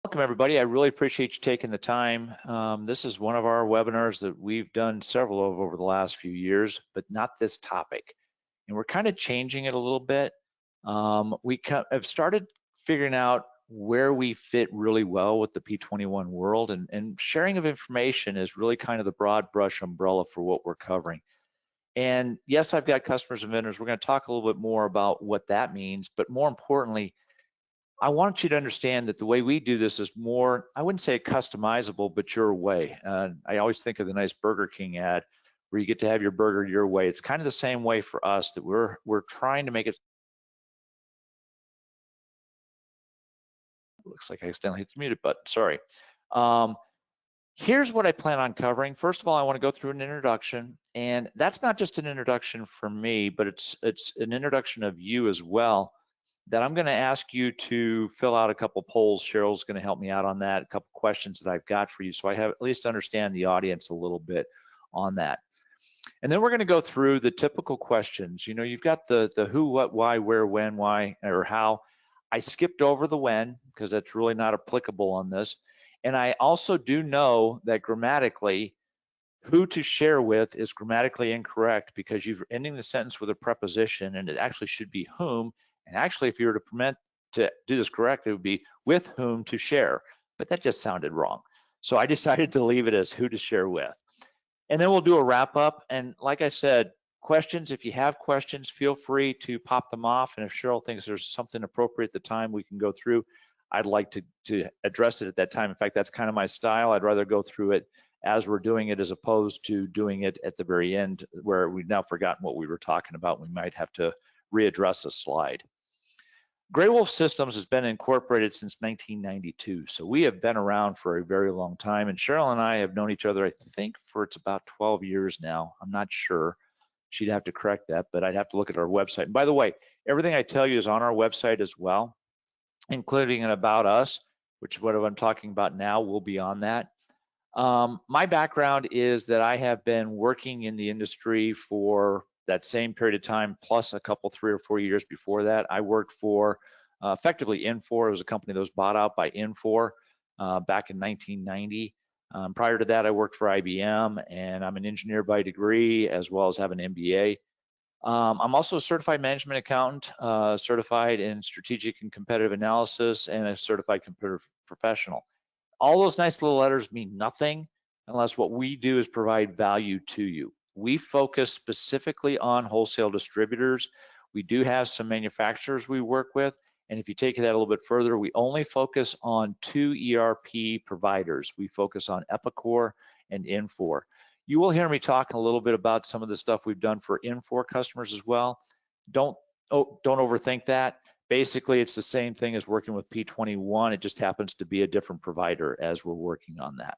Welcome everybody. I really appreciate you taking the time. This is one of our webinars that we've done several of over the last few years, but not this topic. And we're kind of changing it a little bit. We have started figuring out where we fit really well with the P21 world, and sharing of information is really kind of the broad brush umbrella for what we're covering. And yes, I've got customers and vendors. We're going to talk a little bit more about what that means, but more importantly, I want you to understand that the way we do this is more, I wouldn't say customizable, but your way. I always think of the nice Burger King ad where you get to have your burger your way. It's kind of the same way for us, that we're trying to make it. Looks like I accidentally hit the muted button, sorry. Here's what I plan on covering. First of all, I want to go through an introduction, and that's not just an introduction for me, but it's an introduction of you as well, that I'm going to ask you to fill out a couple polls. Cheryl's going to help me out on that, a couple questions that I've got for you, so I have at least understand the audience a little bit on that. And then we're going to go through the typical questions. You know, you've got the who, what, why, where, when, why, or how. I skipped over the when because that's really not applicable on this. And I also do know that grammatically, who to share with is grammatically incorrect because you're ending the sentence with a preposition, and it actually should be whom. And actually, if you were to do this correctly, it would be with whom to share, but that just sounded wrong. So I decided to leave it as who to share with. And then we'll do a wrap up. And like I said, questions, if you have questions, feel free to pop them off. And if Cheryl thinks there's something appropriate at the time we can go through, I'd like to address it at that time. In fact, that's kind of my style. I'd rather go through it as we're doing it as opposed to doing it at the very end where we've now forgotten what we were talking about. We might have to readdress a slide. Grey Wolf Systems has been incorporated since 1992, so we have been around for a very long time, and Cheryl and I have known each other, I think, for it's about 12 years now. I'm not sure. She'd have to correct that, but I'd have to look at our website. And by the way, everything I tell you is on our website as well, including an About Us, which what I'm talking about now will be on that. My background is that I have been working in the industry for that same period of time, plus a couple, 3 or 4 years before that. I worked for effectively Infor. It was a company that was bought out by Infor back in 1990. Prior to that, I worked for IBM, and I'm an engineer by degree as well as have an MBA. I'm also a certified management accountant, certified in strategic and competitive analysis, and a certified computer professional. All those nice little letters mean nothing unless what we do is provide value to you. We focus specifically on wholesale distributors. We do have some manufacturers we work with, and if you take that a little bit further, we only focus on 2 ERP providers. We focus on Epicor and Infor. You will hear me talk a little bit about some of the stuff we've done for Infor customers as well. Don't overthink that. Basically, it's the same thing as working with P21. It just happens to be a different provider as we're working on that.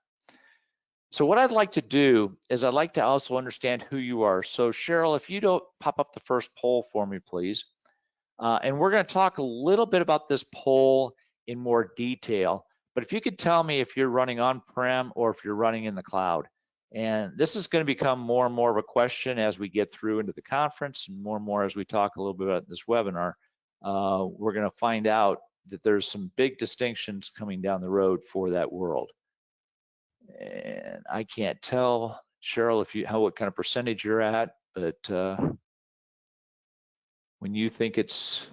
So what I'd like to do is I'd like to also understand who you are. So Cheryl, if you don't pop up the first poll for me, please. And we're going to talk a little bit about this poll in more detail. But if you could tell me if you're running on-prem or if you're running in the cloud. And this is going to become more and more of a question as we get through into the conference, and more as we talk a little bit about this webinar. We're going to find out that there's some big distinctions coming down the road for that world. And I can't tell, Cheryl, if what kind of percentage you're at, but when you think it's,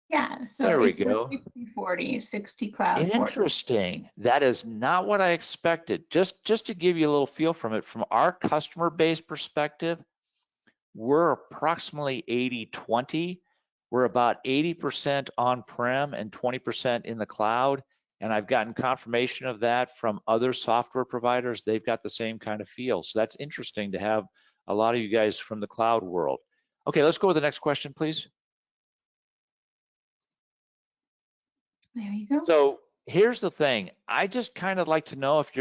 yeah, so there we go. 60-40, 60 cloud. Interesting. 40. That is not what I expected. Just to give you a little feel from it, from our customer base perspective, we're approximately 80-20. We're about 80% on-prem and 20% in the cloud. And I've gotten confirmation of that from other software providers. They've got the same kind of feel. So that's interesting to have a lot of you guys from the cloud world. Okay, let's go with the next question, please. There you go. So here's the thing. I just kind of like to know if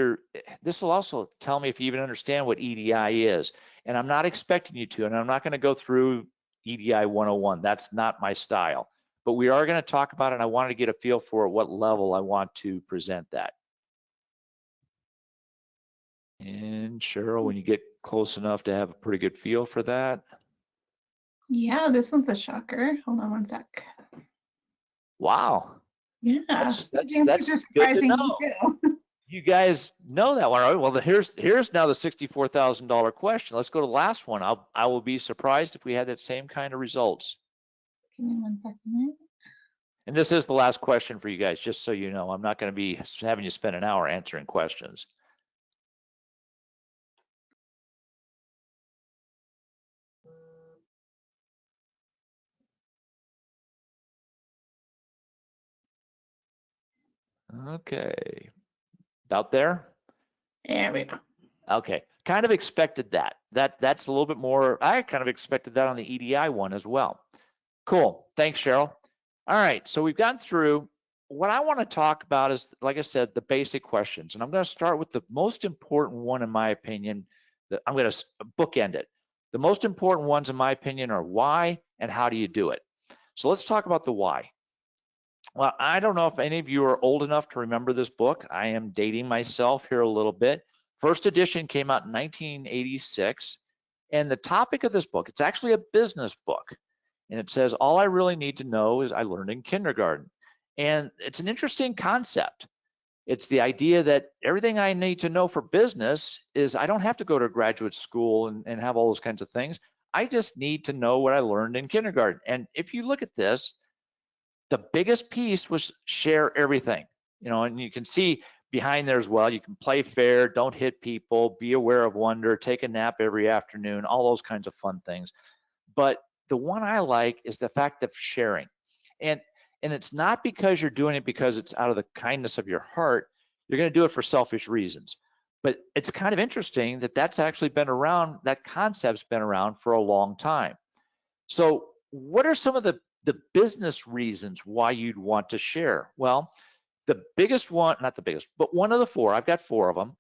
this will also tell me if you even understand what EDI is. And I'm not expecting you to, and I'm not going to go through EDI 101. That's not my style. But we are going to talk about it, and I wanted to get a feel for what level I want to present that. And Cheryl, when you get close enough to have a pretty good feel for that. Yeah, this one's a shocker. Hold on one sec. Wow. Yeah, That's these answers are good to surprising me know. too. You guys know that one. All right, well, here's now the $64,000 question. Let's go to the last one. I will be surprised if we had that same kind of results. Give me 1 second. And this is the last question for you guys, just so you know. I'm not going to be having you spend an hour answering questions. Okay, out there? There we go. Okay, kind of expected that. That's a little bit more, I kind of expected that on the EDI one as well. Cool, thanks, Cheryl. All right, so we've gone through. What I want to talk about is, like I said, the basic questions. And I'm going to start with the most important one, in my opinion. That I'm going to bookend it. The most important ones, in my opinion, are why and how do you do it. So let's talk about the why. Well, I don't know if any of you are old enough to remember this book. I am dating myself here a little bit. First edition came out in 1986. And the topic of this book, it's actually a business book. And it says, all I really need to know is I learned in kindergarten. And it's an interesting concept. It's the idea that everything I need to know for business is I don't have to go to graduate school and have all those kinds of things. I just need to know what I learned in kindergarten. And if you look at this, the biggest piece was share everything. And you can see behind there as well, you can play fair, don't hit people, be aware of wonder, take a nap every afternoon, all those kinds of fun things. But the one I like is the fact of sharing. And it's not because you're doing it because it's out of the kindness of your heart. You're going to do it for selfish reasons. But it's kind of interesting that that's actually been around, that concept's been around for a long time. So what are some of the business reasons why you'd want to share? Well, the biggest one, not the biggest, but one of the four, I've got four of them,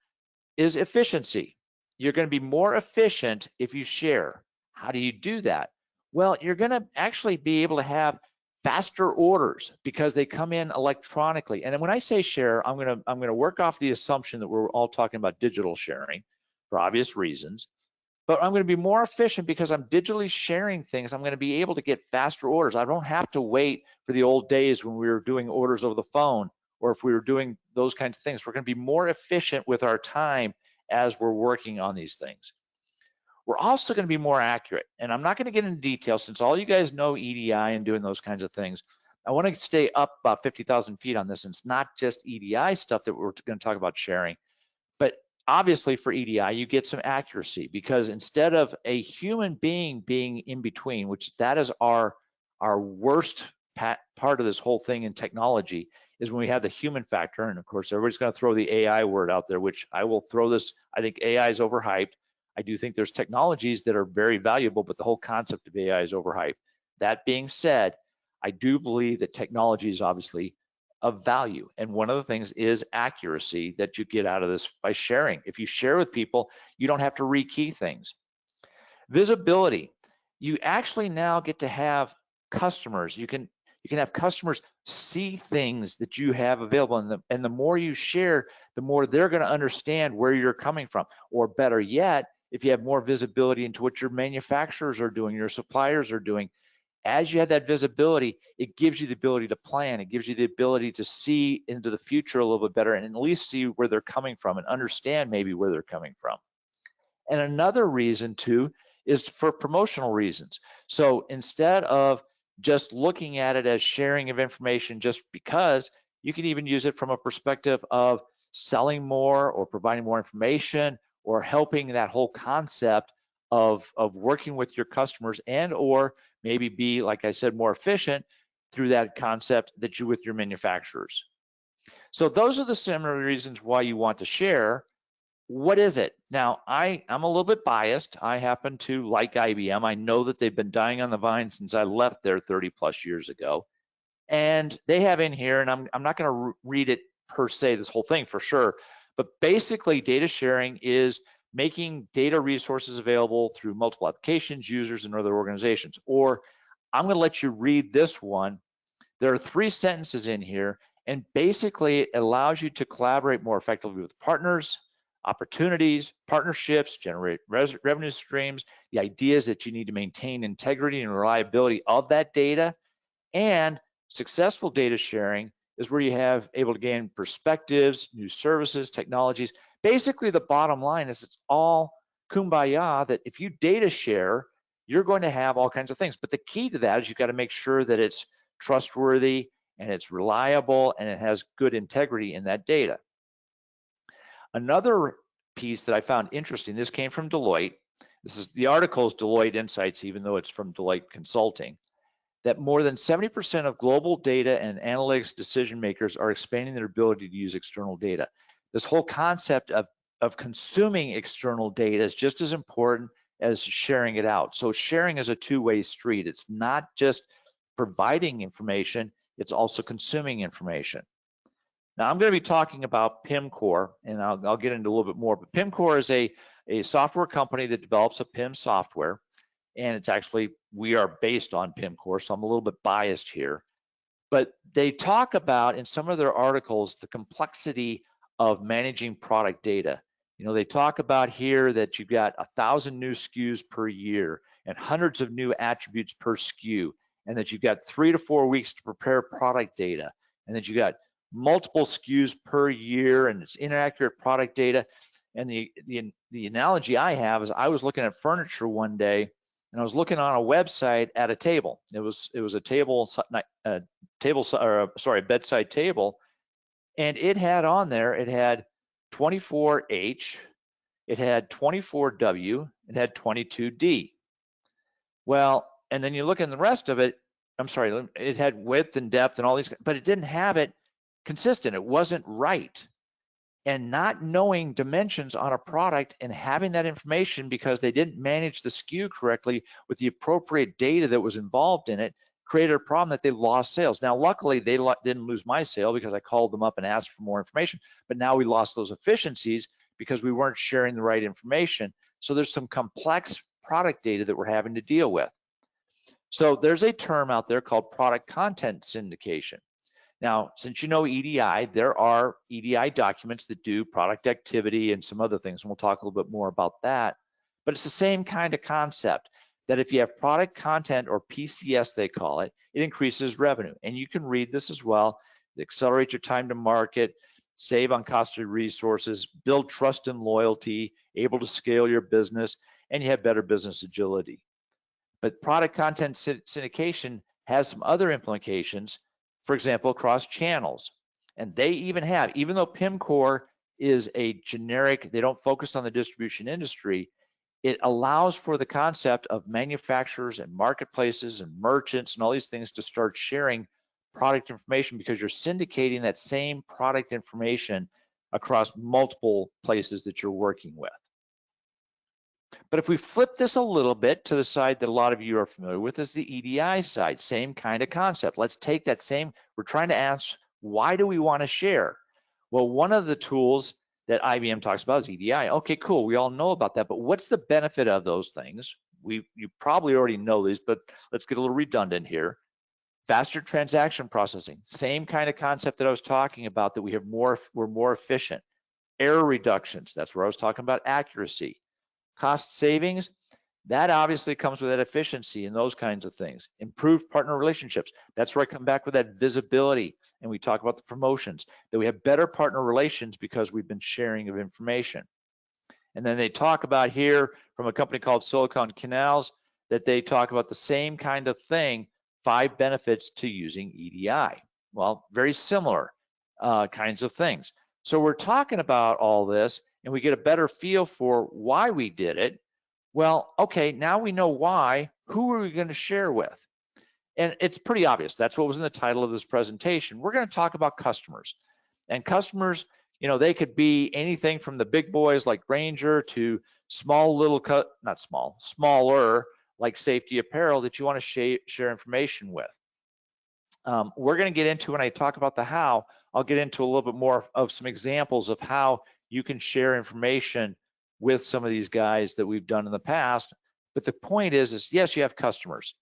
is efficiency. You're going to be more efficient if you share. How do you do that? Well, you're going to actually be able to have faster orders because they come in electronically. And when I say share, I'm going to work off the assumption that we're all talking about digital sharing for obvious reasons. But I'm going to be more efficient because I'm digitally sharing things. I'm going to be able to get faster orders. I don't have to wait for the old days when we were doing orders over the phone, or if we were doing those kinds of things. We're going to be more efficient with our time as we're working on these things. We're also going to be more accurate. And I'm not going to get into detail since all you guys know EDI and doing those kinds of things. I want to stay up about 50,000 feet on this. And it's not just EDI stuff that we're going to talk about sharing, but obviously for EDI, you get some accuracy because instead of a human being being in between, which that is our worst part of this whole thing in technology, is when we have the human factor. And of course, everybody's going to throw the AI word out there, which I will throw this. I think AI is overhyped. I do think there's technologies that are very valuable, but the whole concept of AI is overhyped. That being said, I do believe that technology is obviously of value. And one of the things is accuracy that you get out of this by sharing. If you share with people, you don't have to rekey things. Visibility. You actually now get to have customers. You can have customers see things that you have available, and the more you share, the more they're going to understand where you're coming from. Or better yet, if you have more visibility into what your manufacturers are doing, your suppliers are doing, as you have that visibility, it gives you the ability to plan. It gives you the ability to see into the future a little bit better and at least see where they're coming from and understand maybe where they're coming from. And another reason too is for promotional reasons. So instead of just looking at it as sharing of information just because, you can even use it from a perspective of selling more or providing more information or helping that whole concept of working with your customers and or maybe be, like I said, more efficient through that concept that you with your manufacturers. So those are the similar reasons why you want to share. What is it? Now, I'm a little bit biased. I happen to like IBM. I know that they've been dying on the vine since I left there 30 plus years ago. And they have in here, and I'm not going to read it per se, this whole thing for sure, but basically data sharing is making data resources available through multiple applications, users, and other organizations. Or I'm going to let you read this one. There are 3 sentences in here, and basically it allows you to collaborate more effectively with partners, opportunities, partnerships, generate revenue streams. The idea is that you need to maintain integrity and reliability of that data, and successful data sharing is where you have able to gain perspectives, new services, technologies. Basically, the bottom line is it's all kumbaya, that if you data share, you're going to have all kinds of things. But the key to that is you've got to make sure that it's trustworthy and it's reliable and it has good integrity in that data. Another piece that I found interesting, this came from Deloitte. The article is Deloitte Insights, even though it's from Deloitte Consulting, that more than 70% of global data and analytics decision makers are expanding their ability to use external data. This whole concept of consuming external data is just as important as sharing it out. So sharing is a two-way street. It's not just providing information, it's also consuming information. Now I'm going to be talking about PIMCore, and I'll get into a little bit more, but PIMCore is a software company that develops a PIM software, and it's actually, we are based on PIMCore, so I'm a little bit biased here. But they talk about, in some of their articles, the complexity of managing product data. You know, they talk about here that you've got 1,000 new SKUs per year and hundreds of new attributes per SKU, and that you've got 3 to 4 weeks to prepare product data, and that you got multiple SKUs per year, and it's inaccurate product data. And the analogy I have is I was looking at furniture one day, and I was looking on a website at a table. It was a bedside table, and it had on there, it had 24H, it had 24W, it had 22D. Well, and then you look in the rest of it, it had width and depth and all these, but it didn't have it consistent. It wasn't right. And not knowing dimensions on a product and having that information because they didn't manage the SKU correctly with the appropriate data that was involved in it created a problem that they lost sales. Now, luckily, they didn't lose my sale because I called them up and asked for more information, but now we lost those efficiencies because we weren't sharing the right information. So there's some complex product data that we're having to deal with. So there's a term out there called product content syndication. Now, since you know EDI, there are EDI documents that do product activity and some other things, and we'll talk a little bit more about that. But it's the same kind of concept, that if you have product content, or PCS they call it, it increases revenue. And you can read this as well. Accelerate your time to market, save on costly resources, build trust and loyalty, able to scale your business, and you have better business agility. But product content syndication has some other implications. For example, across channels. And they even have, even though PIMCore is a generic, they don't focus on the distribution industry, it allows for the concept of manufacturers and marketplaces and merchants and all these things to start sharing product information, because you're syndicating that same product information across multiple places that you're working with. But if we flip this a little bit to the side that a lot of you are familiar with, is the EDI side, same kind of concept. Let's take that same, we're trying to ask, why do we want to share? Well, one of the tools that IBM talks about is EDI. Okay, cool, we all know about that, but what's the benefit of those things? You probably already know these, but let's get a little redundant here. Faster transaction processing, same kind of concept that I was talking about, that we're more efficient. Error reductions, that's where I was talking about accuracy. Cost savings, that obviously comes with that efficiency and those kinds of things. Improved partner relationships, that's where I come back with that visibility, and we talk about the promotions, that we have better partner relations because we've been sharing of information. And then they talk about here from a company called Silicon Canals, that they talk about the same kind of thing, 5 benefits to using EDI. Well, very similar kinds of things. So we're talking about all this, and we get a better feel for why we did it. Well, okay, now we know why. Who are we going to share with? And it's pretty obvious. That's what was in the title of this presentation. We're going to talk about customers. And customers, you know, they could be anything from the big boys like Grainger to smaller like Safety Apparel that you want to share information with. We're going to get into, when I talk about the how, I'll get into a little bit more of some examples of how you can share information with some of these guys that we've done in the past. But the point is yes, you have customers.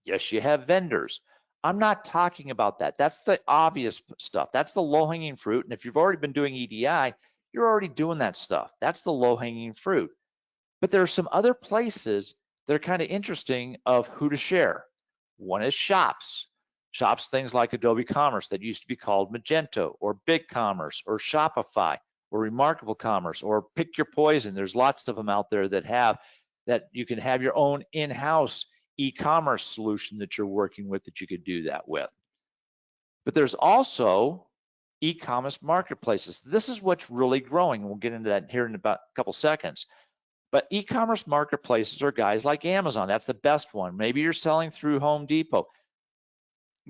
Yes, you have vendors. I'm not talking about that. That's the obvious stuff. That's the low-hanging fruit. And if you've already been doing EDI, you're already doing that stuff. That's the low-hanging fruit. But there are some other places that are kind of interesting of who to share. One is shops. Shops things like Adobe Commerce that used to be called Magento or BigCommerce or Shopify or Remarkable Commerce or pick your poison. There's lots of them out there that have that you can have your own in-house e-commerce solution that you're working with that you could do that with. But there's also e-commerce marketplaces. This is what's really growing. We'll get into that here in about a couple seconds. But e-commerce marketplaces are guys like Amazon. That's the best one. Maybe you're selling through Home Depot.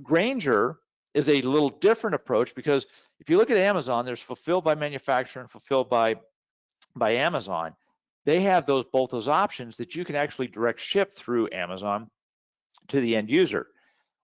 Grainger is a little different approach because if you look at Amazon, there's fulfilled by manufacturer and fulfilled by Amazon. They have both those options that you can actually direct ship through Amazon to the end user,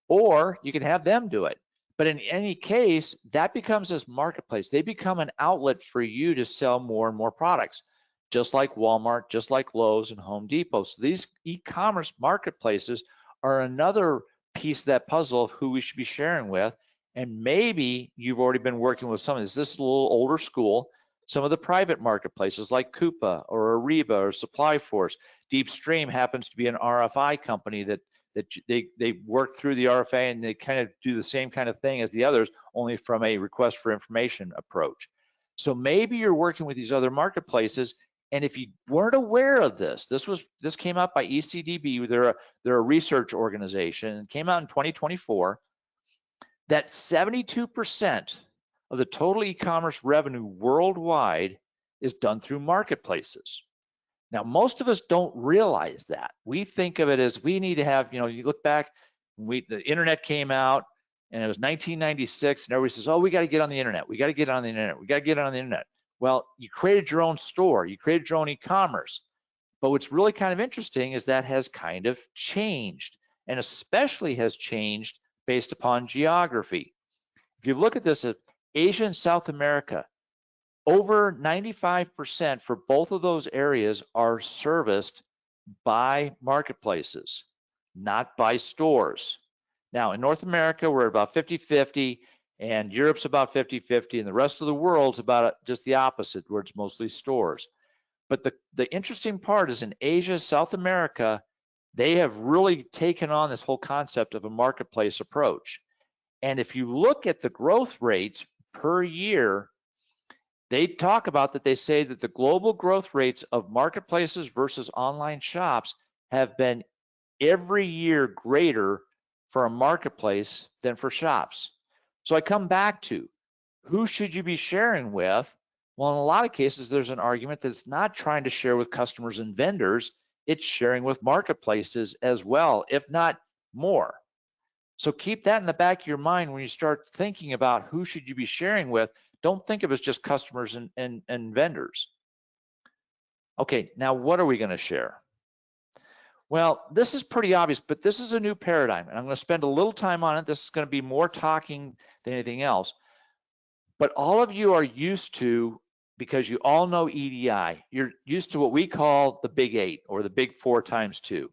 or you can have them do it. But in any case, that becomes this marketplace. They become an outlet for you to sell more and more products, just like Walmart, just like Lowe's and Home Depot. So these e-commerce marketplaces are another piece of that puzzle of who we should be sharing with. And maybe you've already been working with some of this. This is a little older school. Some of the private marketplaces like Coupa or Ariba or SupplyForce. DeepStream happens to be an RFI company that they work through the RFA and they kind of do the same kind of thing as the others, only from a request for information approach. So maybe you're working with these other marketplaces, and if you weren't aware of this came out by ECDB. They're a research organization, and came out in 2024 that 72% of the total e-commerce revenue worldwide is done through marketplaces. Now, most of us don't realize that. We think of it as we need to have, you look back, the internet came out and it was 1996 and everybody says, oh, we got to get on the internet. We got to get on the internet. We got to get on the internet. Well, you created your own store. You created your own e-commerce. But what's really kind of interesting is that has kind of changed, and especially has changed based upon geography. If you look at this at Asia and South America, over 95% for both of those areas are serviced by marketplaces, not by stores. Now, in North America, we're about 50-50, and Europe's about 50-50, and the rest of the world's about just the opposite, where it's mostly stores. But the interesting part is in Asia, South America, they have really taken on this whole concept of a marketplace approach. And if you look at the growth rates per year, they talk about that. They say that the global growth rates of marketplaces versus online shops have been every year greater for a marketplace than for shops. So I come back to, who should you be sharing with? Well, in a lot of cases, there's an argument that it's not trying to share with customers and vendors, it's sharing with marketplaces as well, if not more. So keep that in the back of your mind when you start thinking about who should you be sharing with. Don't think of it as just customers and vendors. Okay, now what are we going to share? Well, this is pretty obvious, but this is a new paradigm, and I'm going to spend a little time on it. This is going to be more talking than anything else. But all of you are used to, because you all know EDI, you're used to what we call the big 8 or the big 4 times 2.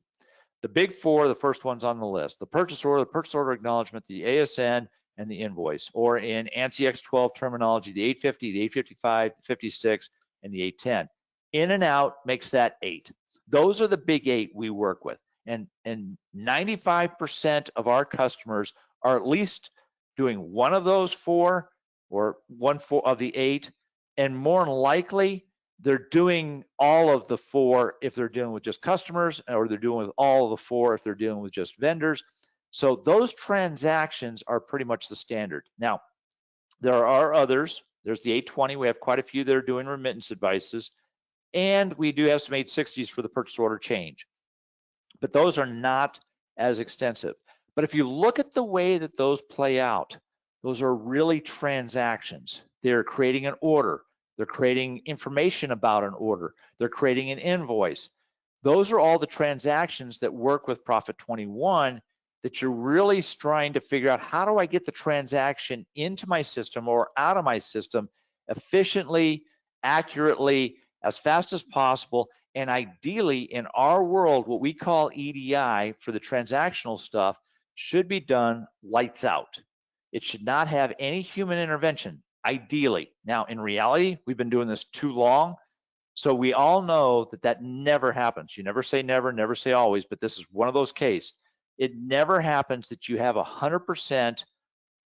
The big 4, the first one's on the list: the purchase order acknowledgement, the ASN, and the invoice, or in ANSI X12 terminology, the 850, the 855, the 56, and the 810. In and out makes that 8. Those are the big 8 we work with. And 95% of our customers are at least doing one of those 4 or 1/4 of the 8, and more than likely, they're doing all of the 4 if they're dealing with just customers, or they're doing with all of the 4 if they're dealing with just vendors. So those transactions are pretty much the standard. Now, there are others. There's the 820. We have quite a few that are doing remittance advices, and we do have some 860s for the purchase order change. But those are not as extensive. But if you look at the way that those play out, those are really transactions. They're creating an order. They're creating information about an order. They're creating an invoice. Those are all the transactions that work with Profit 21 that you're really trying to figure out, how do I get the transaction into my system or out of my system efficiently, accurately, as fast as possible, and ideally in our world, what we call EDI for the transactional stuff should be done lights out. It should not have any human intervention, ideally. Now, in reality, we've been doing this too long, so we all know that that never happens. You never say never, never say always, but this is one of those cases. It never happens that you have 100%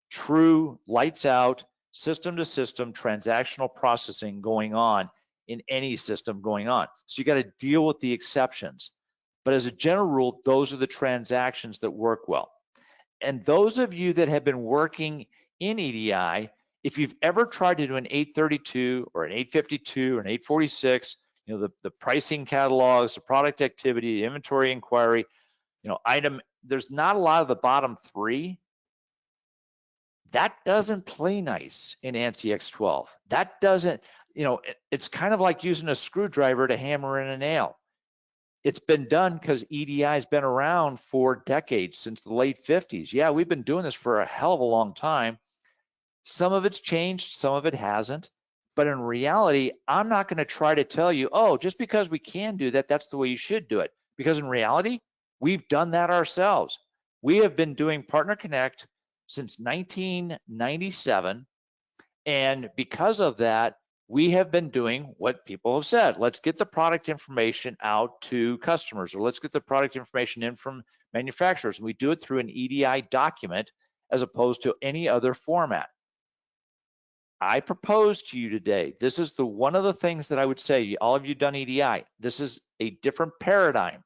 true lights out, system to system transactional processing going on in any system going on. So you got to deal with the exceptions. But as a general rule, those are the transactions that work well. And those of you that have been working in EDI, if you've ever tried to do an 832 or an 852 or an 846, the pricing catalogs, the product activity, the inventory inquiry, item, there's not a lot of the bottom three. That doesn't play nice in ANSI X12. That doesn't, it's kind of like using a screwdriver to hammer in a nail. It's been done because EDI has been around for decades, since the late 50s. Yeah, we've been doing this for a hell of a long time. Some of it's changed, some of it hasn't. But in reality, I'm not going to try to tell you, oh, just because we can do that, that's the way you should do it. Because in reality, we've done that ourselves. We have been doing Partner Connect since 1997. And because of that, we have been doing what people have said. Let's get the product information out to customers, or let's get the product information in from manufacturers. And we do it through an EDI document as opposed to any other format. I propose to you today, this is one of the things that I would say, all of you done EDI, this is a different paradigm.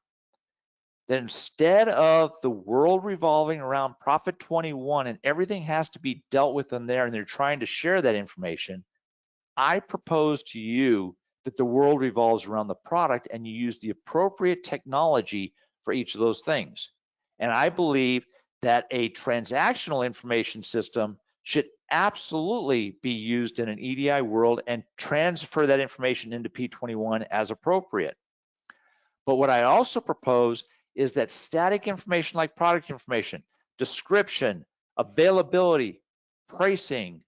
That instead of the world revolving around Profit 21 and everything has to be dealt with in there and they're trying to share that information, I propose to you that the world revolves around the product and you use the appropriate technology for each of those things. And I believe that a transactional information system should absolutely be used in an EDI world and transfer that information into P21 as appropriate. But what I also propose is that static information like product information, description, availability, pricing,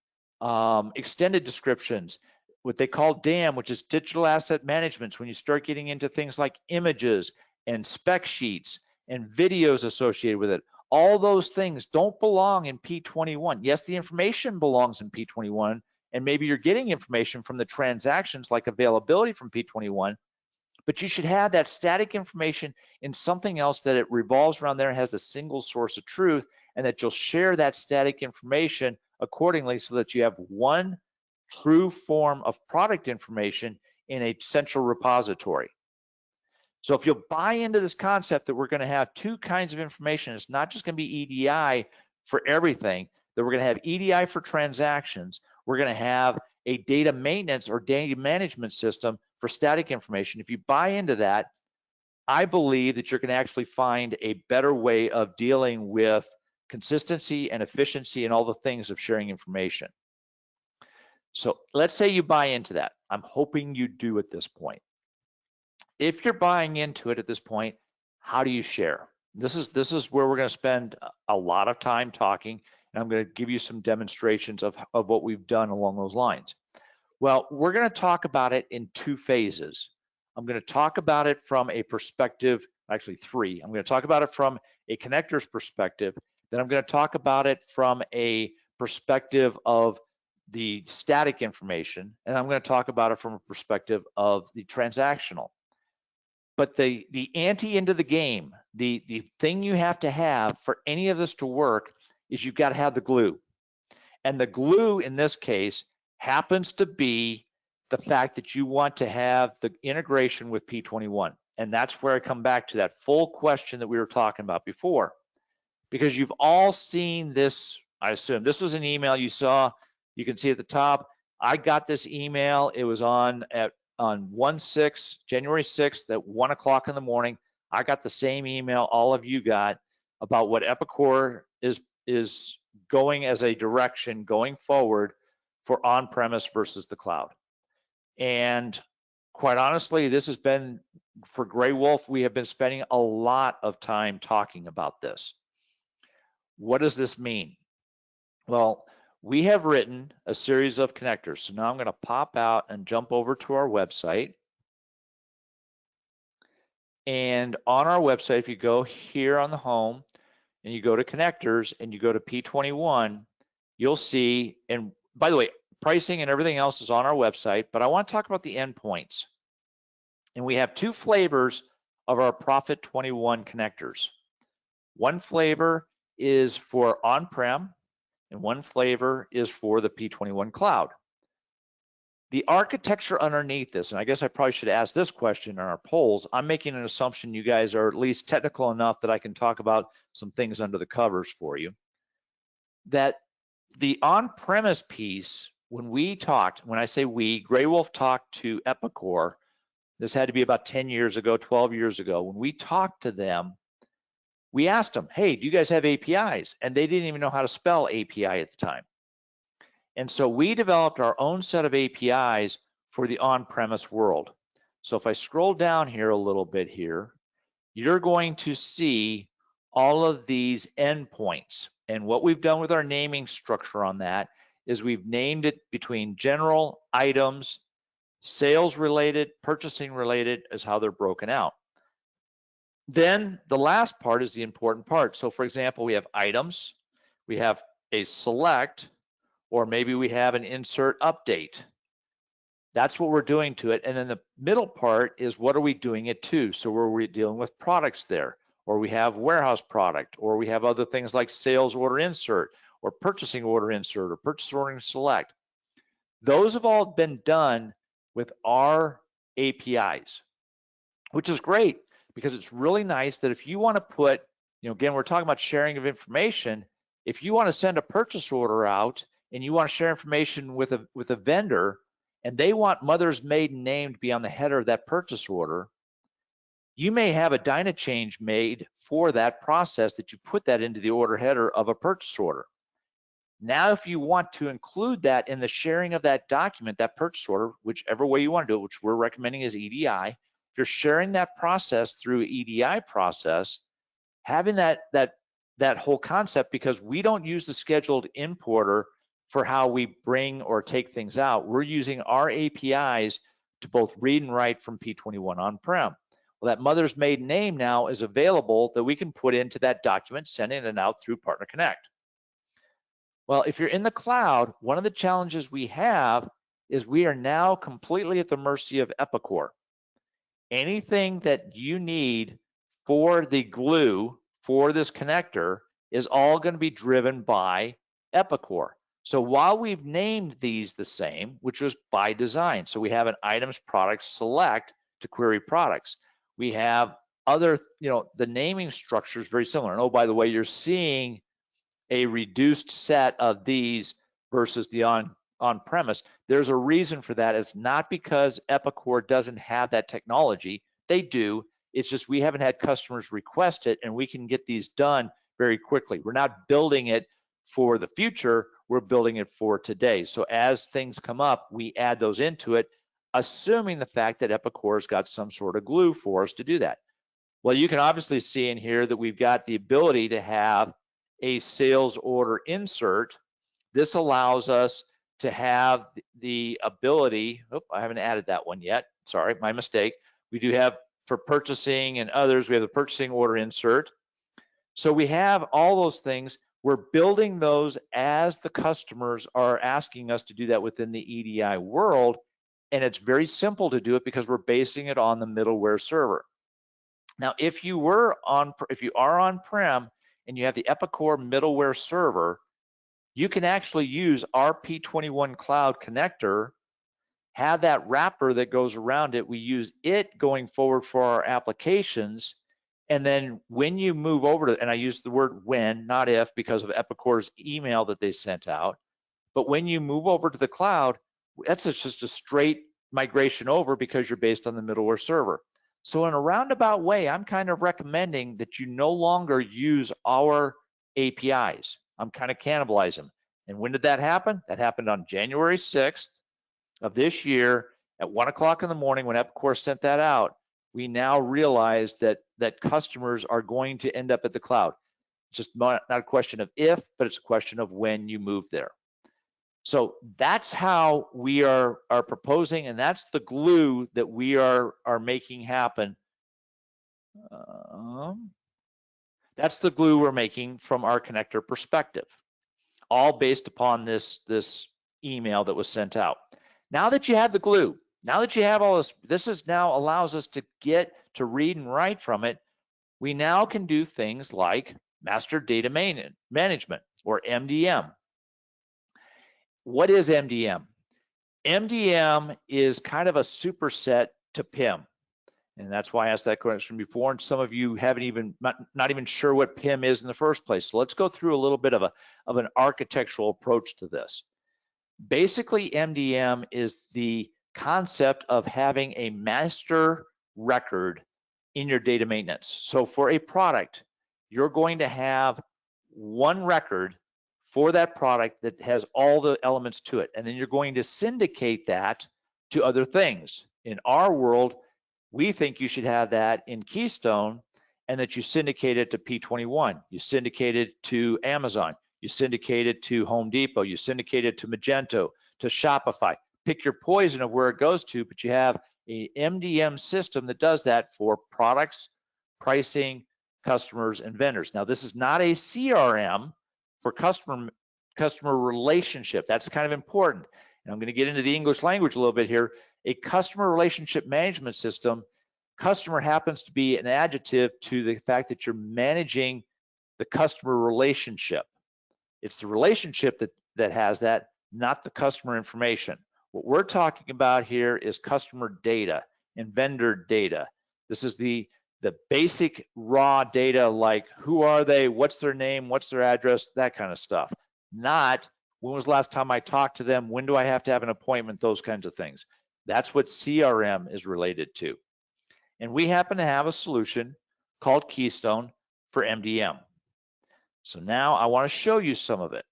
extended descriptions, what they call DAM, which is digital asset management, when you start getting into things like images and spec sheets and videos associated with it, all those things don't belong in P21. Yes, the information belongs in P21, and maybe you're getting information from the transactions like availability from P21, but you should have that static information in something else that it revolves around there and has a single source of truth, and that you'll share that static information accordingly so that you have one true form of product information in a central repository. So if you'll buy into this concept that we're going to have two kinds of information, it's not just going to be EDI for everything, that we're going to have EDI for transactions, we're going to have a data maintenance or data management system for static information. If you buy into that, I believe that you're going to actually find a better way of dealing with consistency and efficiency and all the things of sharing information. So let's say you buy into that. I'm hoping you do at this point. If you're buying into it at this point, how do you share? This is where we're going to spend a lot of time talking, and I'm going to give you some demonstrations of what we've done along those lines. Well, we're going to talk about it in two phases. I'm going to talk about it from a perspective, actually three. I'm going to talk about it from a connector's perspective. Then I'm going to talk about it from a perspective of the static information, and I'm going to talk about it from a perspective of the transactional. But the ante into the game, the thing you have to have for any of this to work is you've got to have the glue. And the glue in this case happens to be the fact that you want to have the integration with P21. And that's where I come back to that full question that we were talking about before. Because you've all seen this, I assume. This was an email you saw. You can see at the top, I got this email. It was on January 6th at 1 o'clock in the morning. I got the same email all of you got about what Epicor is going as a direction going forward for on-premise versus the cloud. And quite honestly, this has been, for Gray Wolf, we have been spending a lot of time talking about this. What does this mean? Well, we have written a series of connectors. So now I'm going to pop out and jump over to our website. And on our website, if you go here on the home and you go to connectors and you go to P21, you'll see, and by the way, pricing and everything else is on our website, but I want to talk about the endpoints. And we have two flavors of our Profit 21 connectors. One flavor is for on-prem, and one flavor is for the P21 cloud. The architecture underneath this, and I guess I probably should ask this question in our polls, I'm making an assumption you guys are at least technical enough that I can talk about some things under the covers for you. That the on-premise piece, when I say we, Gray Wolf talked to Epicor, this had to be about 10 years ago, 12 years ago. When we talked to them, we asked them, hey, do you guys have APIs? And they didn't even know how to spell API at the time. And so we developed our own set of APIs for the on-premise world. So if I scroll down here a little bit here, you're going to see all of these endpoints. And what we've done with our naming structure on that is we've named it between general, items, sales related, purchasing related is how they're broken out. Then the last part is the important part. So for example, we have items, we have a select, or maybe we have an insert update. That's what we're doing to it. And then the middle part is what are we doing it to? So we're dealing with products there, or we have warehouse product, or we have other things like sales order insert, or purchasing order insert, or purchase order select. Those have all been done with our APIs, which is great because it's really nice that if you want to put, again, we're talking about sharing of information. If you want to send a purchase order out and you want to share information with a vendor, and they want mother's maiden name to be on the header of that purchase order, you may have a dyna change made for that process that you put that into the order header of a purchase order. Now, if you want to include that in the sharing of that document, that purchase order, whichever way you want to do it, which we're recommending is EDI, if you're sharing that process through EDI process, having that whole concept, because we don't use the scheduled importer for how we bring or take things out. We're using our APIs to both read and write from P21 on-prem. Well, that mother's maiden name now is available that we can put into that document, sending it out through Partner Connect. Well, if you're in the cloud, one of the challenges we have is we are now completely at the mercy of Epicor. Anything that you need for the glue for this connector is all going to be driven by Epicor. So while we've named these the same, which was by design, so we have an items product select to query products. We have other, the naming structure is very similar. And oh, by the way, you're seeing a reduced set of these versus the on-premise. There's a reason for that. It's not because Epicor doesn't have that technology. They do. It's just we haven't had customers request it, and we can get these done very quickly. We're not building it for the future. We're building it for today. So as things come up, we add those into it, assuming the fact that Epicor's got some sort of glue for us to do that. Well, you can obviously see in here that we've got the ability to have a sales order insert. This allows us to have the ability, I haven't added that one yet. Sorry, my mistake. We do have for purchasing and others, we have the purchasing order insert. So we have all those things. We're building those as the customers are asking us to do that within the EDI world. And it's very simple to do it because we're basing it on the middleware server. Now, if you are on-prem and you have the Epicor middleware server, you can actually use our P21 Cloud connector, have that wrapper that goes around it. We use it going forward for our applications. And then when you move over to, and I use the word when, not if, because of Epicor's email that they sent out, but when you move over to the cloud, that's just a straight migration over because you're based on the middleware server. So in a roundabout way, I'm kind of recommending that you no longer use our APIs. I'm kind of cannibalizing them. And when did that happen? That happened on January 6th of this year at 1 o'clock in the morning when Epicor sent that out. We now realize that customers are going to end up at the cloud. It's just not a question of if, but it's a question of when you move there. So that's how we are proposing, and that's the glue that we are making happen. That's the glue we're making from our connector perspective, all based upon this email that was sent out. Now that you have the glue, now that you have all this, this is now allows us to get to read and write from it. we now can do things like master data management, or MDM. What is MDM? MDM is kind of a superset to PIM. And that's why I asked that question before. And some of you haven't even, not even sure what PIM is in the first place. So let's go through a little bit of an architectural approach to this. Basically, MDM is the concept of having a master record in your data maintenance. So for a product, you're going to have one record for that product that has all the elements to it. And then you're going to syndicate that to other things. In our world, we think you should have that in Keystone, and that you syndicate it to P21. You syndicate it to Amazon. You syndicate it to Home Depot. You syndicate it to Magento, to Shopify. Pick your poison of where it goes to, but you have a MDM system that does that for products, pricing, customers, and vendors. Now, this is not a CRM for customer relationship. That's kind of important. And I'm going to get into the English language a little bit here. A customer relationship management system, customer happens to be an adjective to the fact that you're managing the customer relationship. It's the relationship that has that, not the customer information. What we're talking about here is customer data and vendor data. This is the basic raw data, like who are they, what's their name, what's their address, that kind of stuff. Not when was the last time I talked to them, when do I have to have an appointment, those kinds of things. That's what CRM is related to. And we happen to have a solution called Keystone for MDM. So now I want to show you some of it.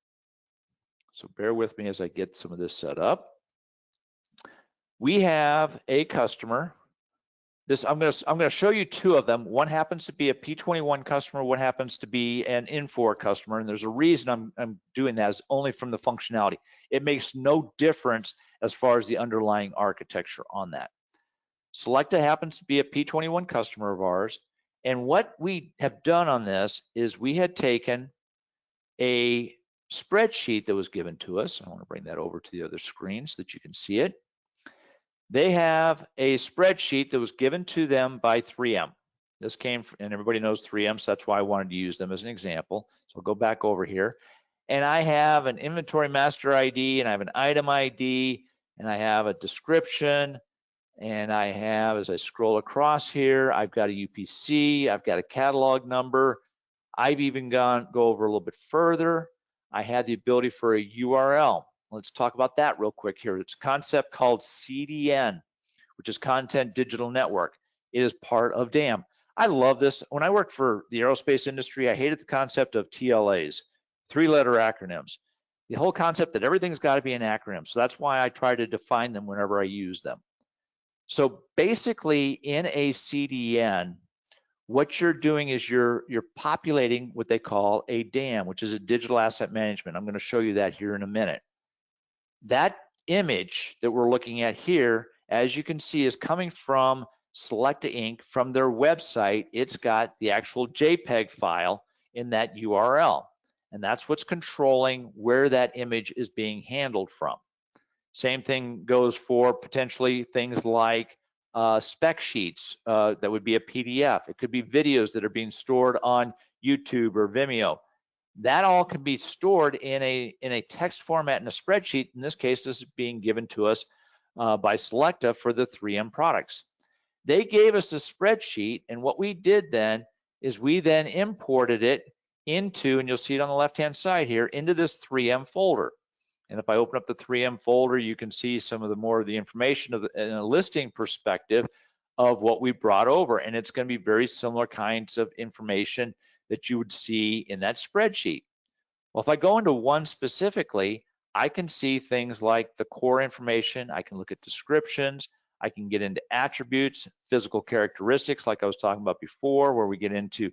So bear with me as I get some of this set up. We have a customer. I'm going to show you two of them. One happens to be a P21 customer, one happens to be an Infor customer, and there's a reason I'm doing that, is only from the functionality. It makes no difference as far as the underlying architecture on that. Selecta happens to be a P21 customer of ours, and what we have done on this is we had taken a spreadsheet that was given to us. I want to bring that over to the other screen so that you can see it. They have a spreadsheet that was given to them by 3M. This came from, and everybody knows 3M, so that's why I wanted to use them as an example. So I'll go back over here. And I have an inventory master ID, and I have an item ID, and I have a description, and I have, as I scroll across here, I've got a UPC, I've got a catalog number. I've even go over a little bit further. I had the ability for a URL. Let's talk about that real quick here. It's a concept called CDN, which is Content Digital Network. It is part of DAM. I love this. When I worked for the aerospace industry, I hated the concept of TLAs, three-letter acronyms. The whole concept that everything's got to be an acronym. So that's why I try to define them whenever I use them. So basically, in a CDN, what you're doing is you're populating what they call a DAM, which is a digital asset management. I'm going to show you that here in a minute. That image that we're looking at here, as you can see, is coming from Selecta Inc. from their website. It's got the actual JPEG file in that URL, and that's what's controlling where that image is being handled from. Same thing goes for potentially things like spec sheets that would be a PDF. It could be videos that are being stored on YouTube or Vimeo. That all can be stored in a text format in a spreadsheet. In this case, this is being given to us by Selecta for the 3M products. They gave us a spreadsheet, and what we did then is we then imported it into, and you'll see it on the left-hand side here, into this 3M folder. And if I open up the 3M folder, you can see some of the more of the information of in a listing perspective of what we brought over. And it's going to be very similar kinds of information that you would see in that spreadsheet. Well, if I go into one specifically, I can see things like the core information. I can look at descriptions. I can get into attributes, physical characteristics, like I was talking about before, where we get into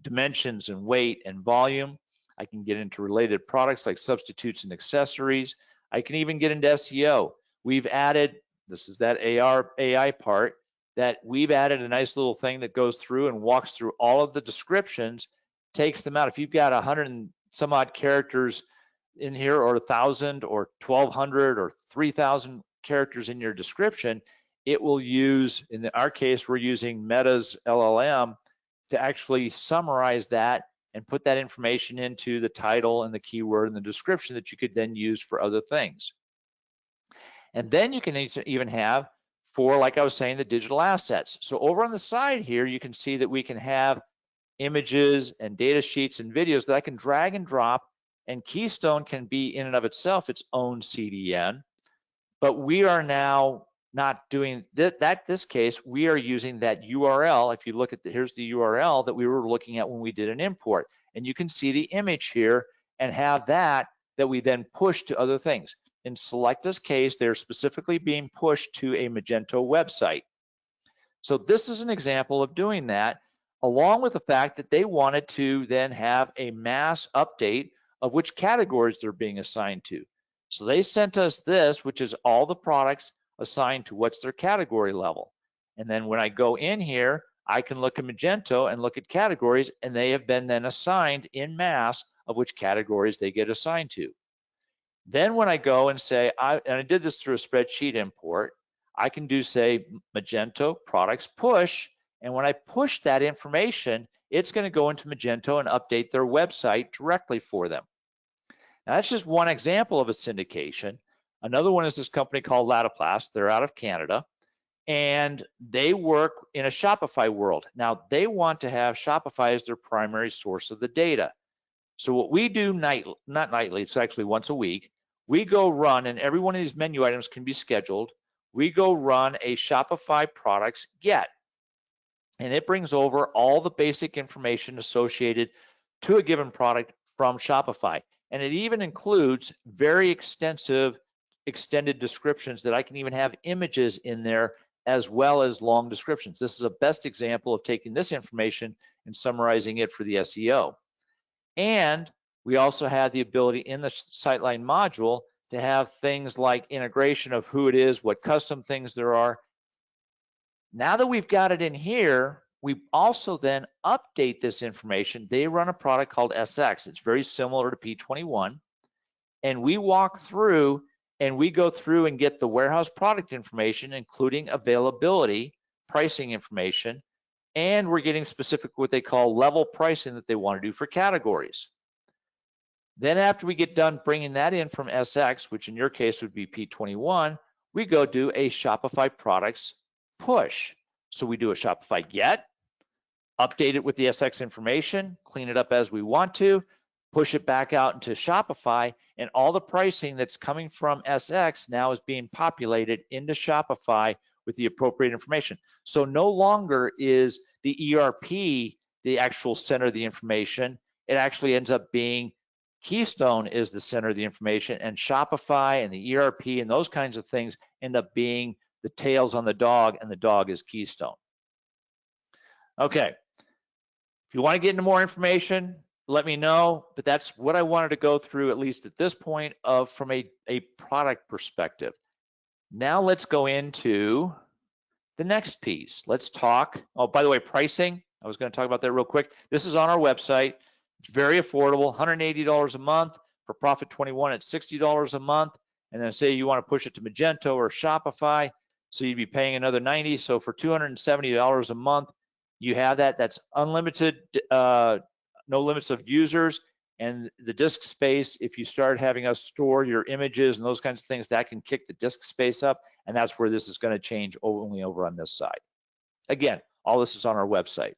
dimensions and weight and volume. I can get into related products like substitutes and accessories. I can even get into SEO. We've added, this is that AI part, that we've added a nice little thing that goes through and walks through all of the descriptions, takes them out. If you've got 100 and some odd characters in here, or 1,000 or 1,200 or 3,000 characters in your description, it will use, in our case, we're using Meta's LLM to actually summarize that and put that information into the title and the keyword and the description that you could then use for other things. And then you can even have for, like I was saying, the digital assets. So over on the side here, you can see that we can have images and data sheets and videos that I can drag and drop, and Keystone can be in and of itself its own CDN. But we are now not doing this case, we are using that URL. If you look at here's the URL that we were looking at when we did an import. And you can see the image here and have that we then push to other things. In Selecta's case, they're specifically being pushed to a Magento website. So this is an example of doing that, along with the fact that they wanted to then have a mass update of which categories they're being assigned to. So they sent us this, which is all the products assigned to what's their category level. And then when I go in here, I can look at Magento and look at categories, and they have been then assigned in mass of which categories they get assigned to. Then when I go and say, and I did this through a spreadsheet import, I can do, say, Magento products push, and when I push that information, it's going to go into Magento and update their website directly for them. Now, that's just one example of a syndication. Another one is this company called Latiplast. They're out of Canada, and they work in a Shopify world. Now, they want to have Shopify as their primary source of the data. So what we do not nightly, it's actually once a week, we go run, and every one of these menu items can be scheduled. We go run a Shopify products get, and it brings over all the basic information associated to a given product from Shopify. And it even includes very extensive extended descriptions that I can even have images in there as well as long descriptions. This is a best example of taking this information and summarizing it for the SEO. And we also have the ability in the Sightline module to have things like integration of who it is, what custom things there are. Now that we've got it in here, we also then update this information. They run a product called SX. It's very similar to P21. And we walk through and we go through and get the warehouse product information, including availability, pricing information, and we're getting specific what they call level pricing that they want to do for categories. Then after we get done bringing that in from SX, which in your case would be P21, we go do a Shopify products push. So we do a Shopify get, update it with the SX information, clean it up as we want to, push it back out into Shopify, and all the pricing that's coming from SX now is being populated into Shopify with the appropriate information. So no longer is the ERP the actual center of the information. It actually ends up being Keystone is the center of the information, and Shopify and the ERP and those kinds of things end up being the tails on the dog, and the dog is Keystone. Okay, if you want to get into more information, let me know, but that's what I wanted to go through, at least at this point, from a product perspective. Now let's go into the next piece. Let's talk, oh, by the way, pricing. I was going to talk about that real quick. This is on our website. It's very affordable, $180 a month. For Profit 21, it's $60 a month. And then say you want to push it to Magento or Shopify, so you'd be paying another $90. So for $270 a month, you have that. That's unlimited, no limits of users. And the disk space, if you start having us store your images and those kinds of things, that can kick the disk space up. And that's where this is going to change only over on this side. Again, all this is on our website.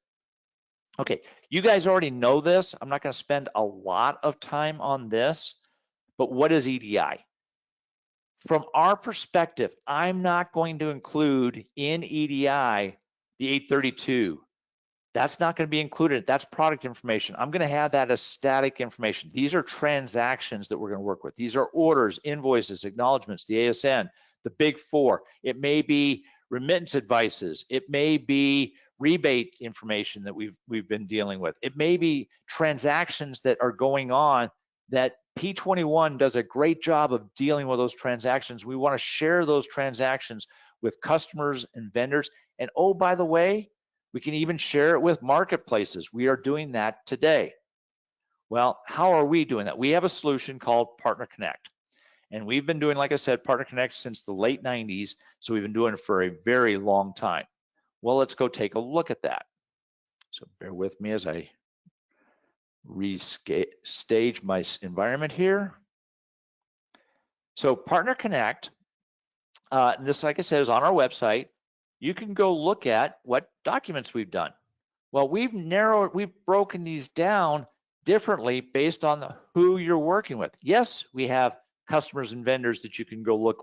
Okay, you guys already know this. I'm not going to spend a lot of time on this, but what is EDI? From our perspective, I'm not going to include in EDI the 832. That's not going to be included. That's product information. I'm going to have that as static information. These are transactions that we're going to work with. These are orders, invoices, acknowledgments, the ASN, the big four. It may be remittance advices. It may be rebate information that we've been dealing with. It may be transactions that are going on that P21 does a great job of dealing with those transactions. We want to share those transactions with customers and vendors. And oh, by the way, we can even share it with marketplaces. We are doing that today. Well, how are we doing that? We have a solution called Partner Connect. And we've been doing, like I said, Partner Connect since the late 90s. So we've been doing it for a very long time. Well, let's go take a look at that. So bear with me as I restage my environment here. So Partner Connect, this, like I said, is on our website. You can go look at what documents we've done. Well, we've broken these down differently based on who you're working with. Yes, we have customers and vendors that you can go look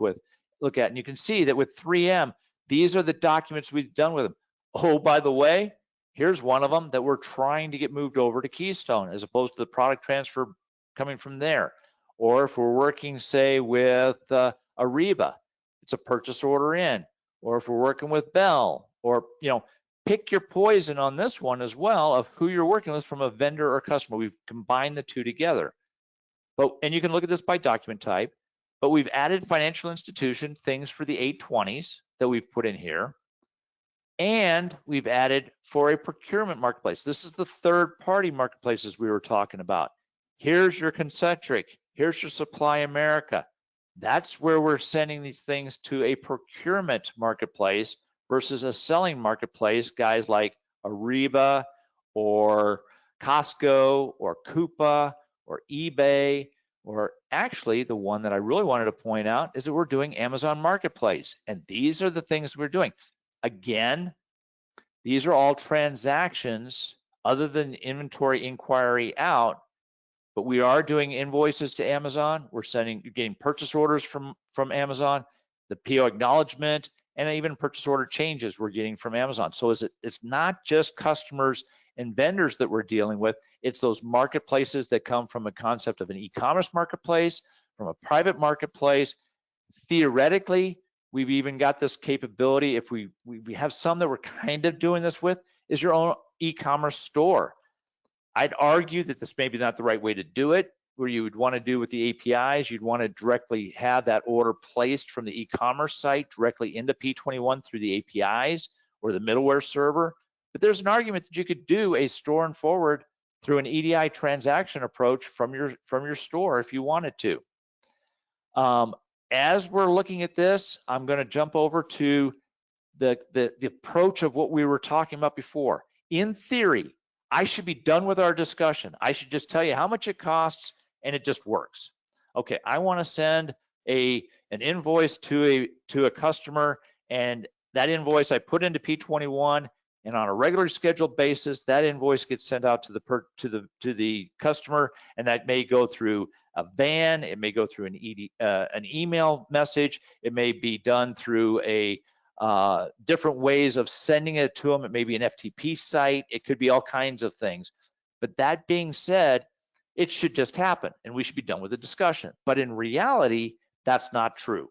at, and you can see that with 3M, these are the documents we've done with them. Oh, by the way, here's one of them that we're trying to get moved over to Keystone as opposed to the product transfer coming from there. Or if we're working, say, with Ariba, it's a purchase order in. Or if we're working with Bell, or pick your poison on this one as well of who you're working with from a vendor or customer. We've combined the two together. And you can look at this by document type, but we've added financial institution things for the 820s that we've put in here. And we've added for a procurement marketplace. This is the third-party marketplaces we were talking about. Here's your Concentric. Here's your Supply America. That's where we're sending these things to a procurement marketplace versus a selling marketplace, guys like Ariba or Costco or Coupa or eBay, or actually the one that I really wanted to point out is that we're doing Amazon Marketplace. And these are the things we're doing. Again, these are all transactions other than inventory inquiry out, but we are doing invoices to Amazon. We're getting purchase orders from Amazon, the PO acknowledgement, and even purchase order changes we're getting from Amazon. So it's not just customers and vendors that we're dealing with, it's those marketplaces that come from a concept of an e-commerce marketplace, from a private marketplace. Theoretically, we've even got this capability, if we have some that we're kind of doing this with, is your own e-commerce store. I'd argue that this may be not the right way to do it, where you would want to do with the APIs, you'd want to directly have that order placed from the e-commerce site directly into P21 through the APIs or the middleware server. But there's an argument that you could do a store and forward through an EDI transaction approach from your store if you wanted to. As we're looking at this, I'm going to jump over to the approach of what we were talking about before. In theory, I should be done with our discussion. I should just tell you how much it costs and it just works. Okay, I want to send an invoice to a customer, and that invoice I put into P21, and on a regular scheduled basis, that invoice gets sent out to the customer, and that may go through a van, it may go through an email message, it may be done through different ways of sending it to them. It may be an FTP site, it could be all kinds of things. But that being said, it should just happen and we should be done with the discussion. But in reality, that's not true.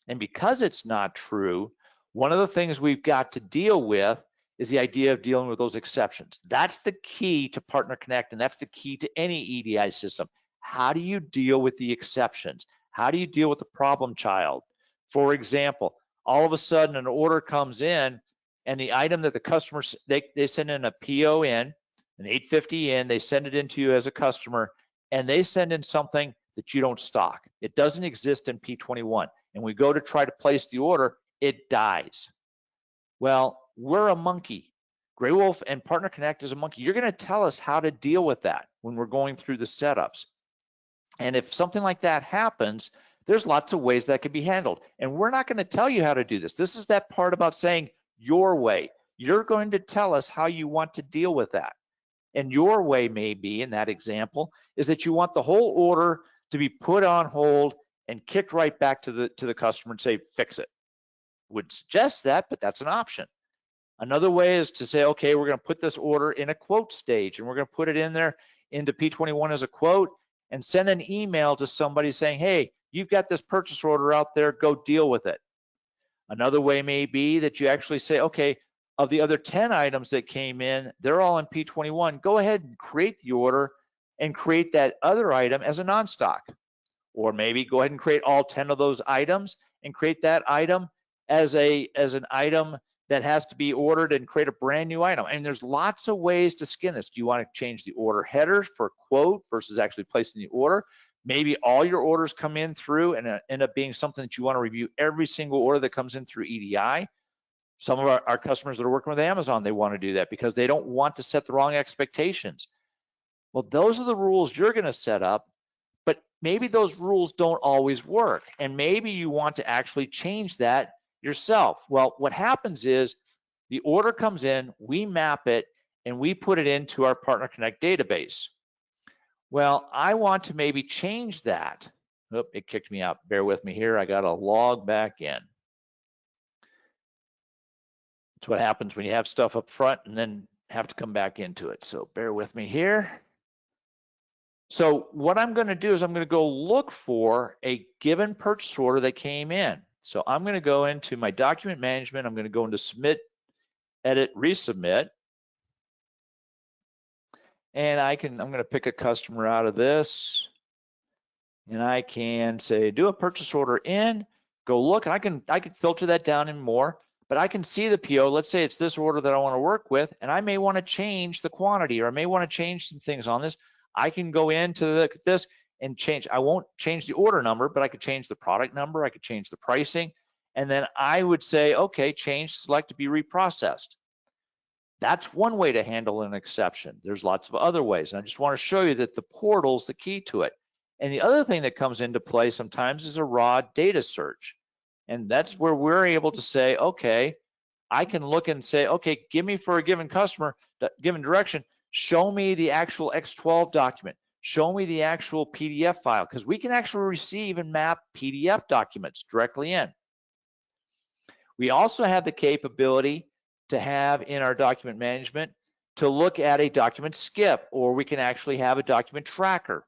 And because it's not true, one of the things we've got to deal with is the idea of dealing with those exceptions. That's the key to Partner Connect, and that's the key to any EDI system. How do you deal with the exceptions? How do you deal with the problem child? For example, all of a sudden an order comes in and the item that the customer, they send in a PO in, an 850 in, they send it into you as a customer, and they send in something that you don't stock. It doesn't exist in P21. And we go to try to place the order, it dies. Well, we're a monkey. Grey Wolf and Partner Connect is a monkey. You're going to tell us how to deal with that when we're going through the setups. And if something like that happens, there's lots of ways that can be handled. And we're not going to tell you how to do this. This is that part about saying your way. You're going to tell us how you want to deal with that. And your way may be, in that example, is that you want the whole order to be put on hold and kicked right back to the customer and say, fix it. Wouldn't suggest that, but that's an option. Another way is to say, okay, we're going to put this order in a quote stage and we're going to put it in there into P21 as a quote and send an email to somebody saying, hey, you've got this purchase order out there, go deal with it. Another way may be that you actually say, okay, of the other 10 items that came in, they're all in P21, go ahead and create the order and create that other item as a non-stock. Or maybe go ahead and create all 10 of those items and create that item as an item that has to be ordered and create a brand new item. And there's lots of ways to skin this. Do you want to change the order header for quote versus actually placing the order? Maybe all your orders come in through and end up being something that you want to review every single order that comes in through EDI. Some of our customers that are working with Amazon, they want to do that because they don't want to set the wrong expectations. Well, those are the rules you're going to set up, but maybe those rules don't always work. And maybe you want to actually change that yourself. Well, what happens is the order comes in, we map it, and we put it into our Partner Connect database. Well, I want to maybe change that. Oh, it kicked me out. Bear with me here. I got to log back in. It's what happens when you have stuff up front and then have to come back into it. So bear with me here. So what I'm going to do is I'm going to go look for a given purchase order that came in. So I'm going to go into my document management. I'm going to go into submit, edit, resubmit. And I'm going to pick a customer out of this. And I can say, do a purchase order in, go look, and I can filter that down and more, but I can see the PO. Let's say it's this order that I want to work with, and I may want to change the quantity, or I may want to change some things on this. I can go into this and change. I won't change the order number, but I could change the product number. I could change the pricing. And then I would say, okay, change select to be reprocessed. That's one way to handle an exception. There's lots of other ways. And I just want to show you that the portal's the key to it. And the other thing that comes into play sometimes is a raw data search. And that's where we're able to say, okay, I can look and say, okay, give me for a given customer, given direction, show me the actual X12 document, show me the actual PDF file, because we can actually receive and map PDF documents directly in. We also have the capability to have in our document management to look at a document skip, or we can actually have a document tracker.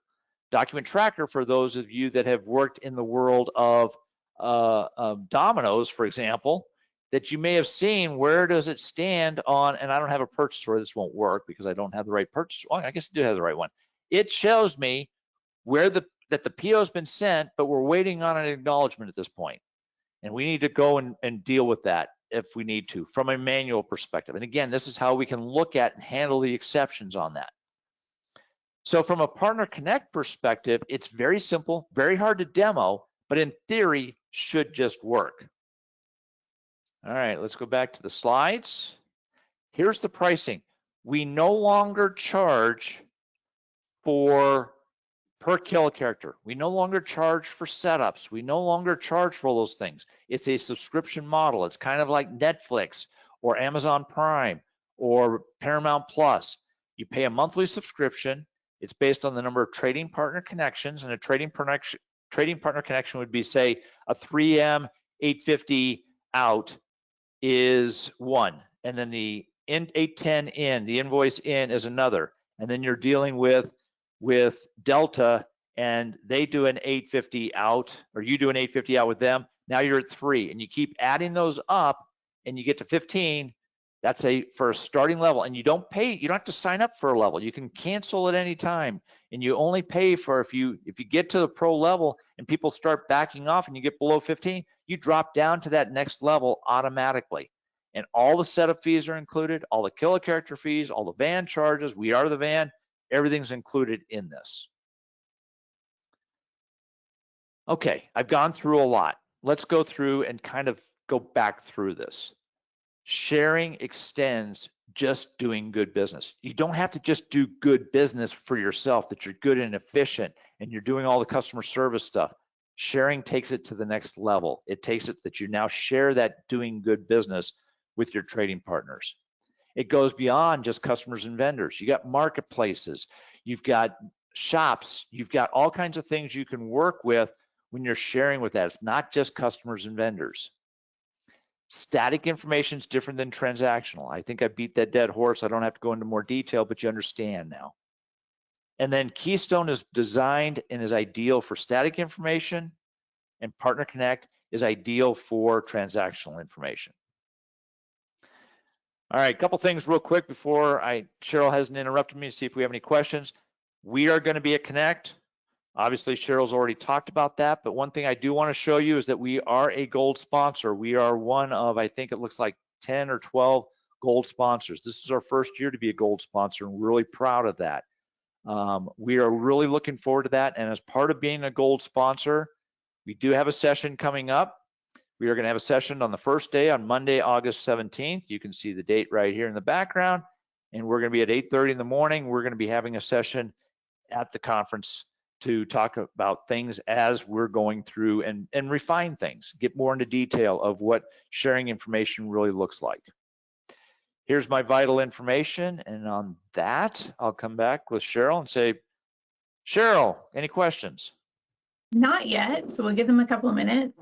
Document tracker, for those of you that have worked in the world of Domino's, for example, that you may have seen, where does it stand on, and I don't have a purchase order, this won't work because I don't have the right purchase, well, I guess I do have the right one. It shows me where that the PO has been sent, but we're waiting on an acknowledgement at this point. And we need to go and deal with that if we need to, from a manual perspective. And again, this is how we can look at and handle the exceptions on that. So from a Partner Connect perspective, it's very simple, very hard to demo, but in theory, should just work. All right, let's go back to the slides. Here's the pricing. We no longer charge for per kilocharacter. We no longer charge for setups. We no longer charge for all those things. It's a subscription model. It's kind of like Netflix or Amazon Prime or Paramount Plus. You pay a monthly subscription. It's based on the number of trading partner connections, and a trading partner connection would be, say, a 3M 850 out is one, and then the 810 in, the invoice in, is another, and then you're dealing with Delta, and they do an 850 out, or you do an 850 out with them. Now you're at 3, and you keep adding those up, and you get to 15. That's for a starting level, and you don't pay. You don't have to sign up for a level. You can cancel at any time, and you only pay for if you get to the pro level and people start backing off, and you get below 15, you drop down to that next level automatically. And all the setup fees are included, all the kilocharacter fees, all the van charges. We are the van. Everything's included in this. Okay, I've gone through a lot. Let's go through and kind of go back through this. Sharing extends just doing good business. You don't have to just do good business for yourself, that you're good and efficient and you're doing all the customer service stuff. Sharing takes it to the next level. It takes it that you now share that doing good business with your trading partners. It goes beyond just customers and vendors. You got marketplaces, you've got shops, you've got all kinds of things you can work with when you're sharing with that. It's not just customers and vendors. Static information is different than transactional. I think I beat that dead horse. I don't have to go into more detail, but you understand now. And then Keystone is designed and is ideal for static information, and Partner Connect is ideal for transactional information. All right, a couple things real quick before Cheryl hasn't interrupted me to see if we have any questions. We are going to be at Connect. Obviously, Cheryl's already talked about that, but one thing I do want to show you is that we are a gold sponsor. We are one of, I think it looks like 10 or 12 gold sponsors. This is our first year to be a gold sponsor, and we're really proud of that. We are really looking forward to that, and as part of being a gold sponsor, we do have a session coming up. We are going to have a session on the first day on Monday, August 17th. You can see the date right here in the background. And we're going to be at 8:30 in the morning. We're going to be having a session at the conference to talk about things as we're going through and refine things, get more into detail of what sharing information really looks like. Here's my vital information. And on that, I'll come back with Cheryl and say, Cheryl, any questions? Not yet, so we'll give them a couple of minutes.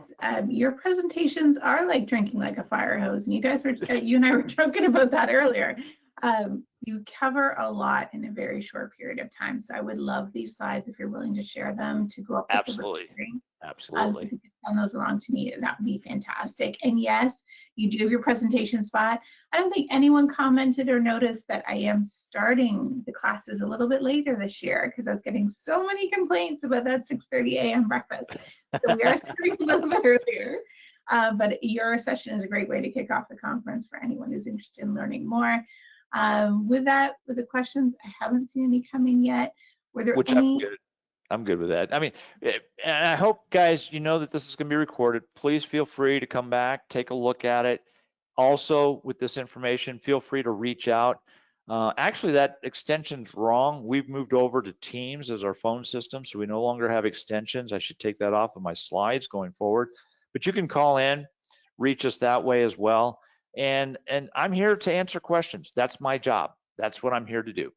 Your presentations are like drinking like a fire hose, and you guys were, you and I were joking about that earlier. You cover a lot in a very short period of time, so I would love these slides if you're willing to share them to go up. Absolutely, absolutely. If you could send those along to me, that would be fantastic. And yes, you do have your presentation spot. I don't think anyone commented or noticed that I am starting the classes a little bit later this year because I was getting so many complaints about that 6:30 a.m. breakfast. So we are starting a little bit earlier. But your session is a great way to kick off the conference for anyone who's interested in learning more. With the questions, I haven't seen any coming yet. Were there any? I'm good with that. I mean, and I hope, guys, you know that this is going to be recorded. Please feel free to come back, take a look at it. Also, with this information, feel free to reach out. Actually, that extension's wrong. We've moved over to Teams as our phone system, so we no longer have extensions. I should take that off of my slides going forward. But you can call in, reach us that way as well. And I'm here to answer questions. That's my job. That's what I'm here to do.